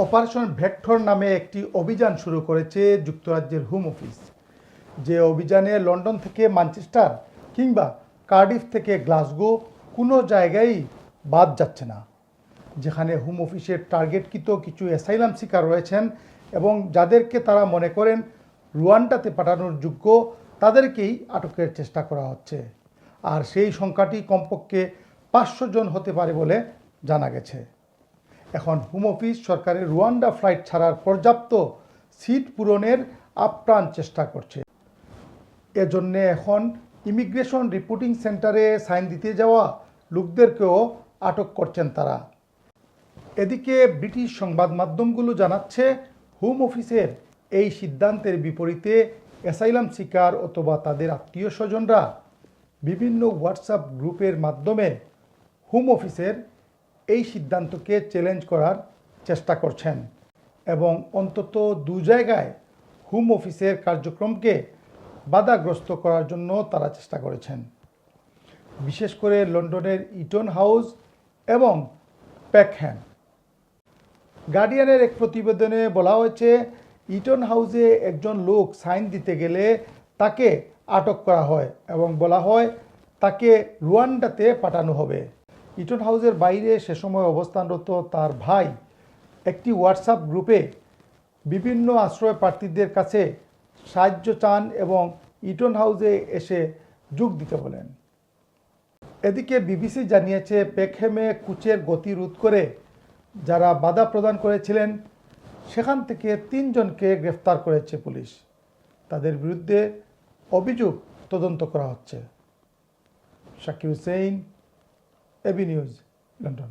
Operation vector নামে একটি অভিযান শুরু করেছে যুক্তরাজ্যের হোম অফিস। যে অভিযানে লন্ডন থেকে ম্যানচেস্টার কিংবা কার্ডিফ থেকে গ্লাসগো কোনো জায়গায় বাদ যাচ্ছে না, যেখানে হোম অফিসের টার্গেটকৃত কিছু অ্যাসাইলাম সিকার রয়েছেন এবং যাদেরকে তারা মনে করেন রুয়ান্ডাতে পাঠানোর যোগ্য, তাদেরকেই আটকের চেষ্টা করা হচ্ছে। আর সেই সংখ্যাটি কমপক্ষে 500 জন হতে পারে বলে জানা গেছে। এখন হোম অফিস সরকারের রুয়ান্ডা ফ্লাইট ছাড়ার পর্যাপ্ত সিট পূরণের আপ্রাণ চেষ্টা করছে। এজন্য এখন ইমিগ্রেশন রিপোর্টিং সেন্টারে সাইন দিতে যাওয়া লোকদেরকেও আটক করছেন তারা। এদিকে ব্রিটিশ সংবাদ মাধ্যমগুলো জানাচ্ছে, হোম অফিসের এই সিদ্ধান্তের বিপরীতে অ্যাসাইলাম সিকার অথবা তাদের আত্মীয় স্বজনরা বিভিন্ন হোয়াটসঅ্যাপ গ্রুপের মাধ্যমে হোম অফিসের এই সিদ্ধান্তকে চ্যালেঞ্জ করার চেষ্টা করছেন এবং অন্তত 2 জায়গায় হোম অফিসের কার্যক্রমকে বাধাগ্রস্ত করার জন্য তারা চেষ্টা করেছেন। বিশেষ করে লন্ডনের ইটন হাউস এবং পেকহ্যাম। গার্ডিয়ানের এক প্রতিবেদনে বলা হয়েছে, ইটন হাউসে একজন লোক সাইন দিতে গেলে তাকে আটক করা হয় এবং বলা হয় তাকে রুয়ান্ডাতে পাঠানো হবে। ইটন হাউসের বাইরে সে সময় অবস্থানরত তার ভাই একটি হোয়াটসঅ্যাপ গ্রুপে বিভিন্ন আশ্রয় প্রার্থীদের কাছে সাহায্য চান এবং ইটন হাউসে এসে যোগ দিতে বলেন। এদিকে বিবিসি জানিয়েছে, পেকহ্যামে কোচের গতি রোধ করে যারা বাধা প্রদান করেছিলেন সেখান থেকে 3 জনকে গ্রেফতার করেছে পুলিশ। তাদের বিরুদ্ধে অভিযোগ তদন্ত করা হচ্ছে। Shakir Hussain, AB News, London.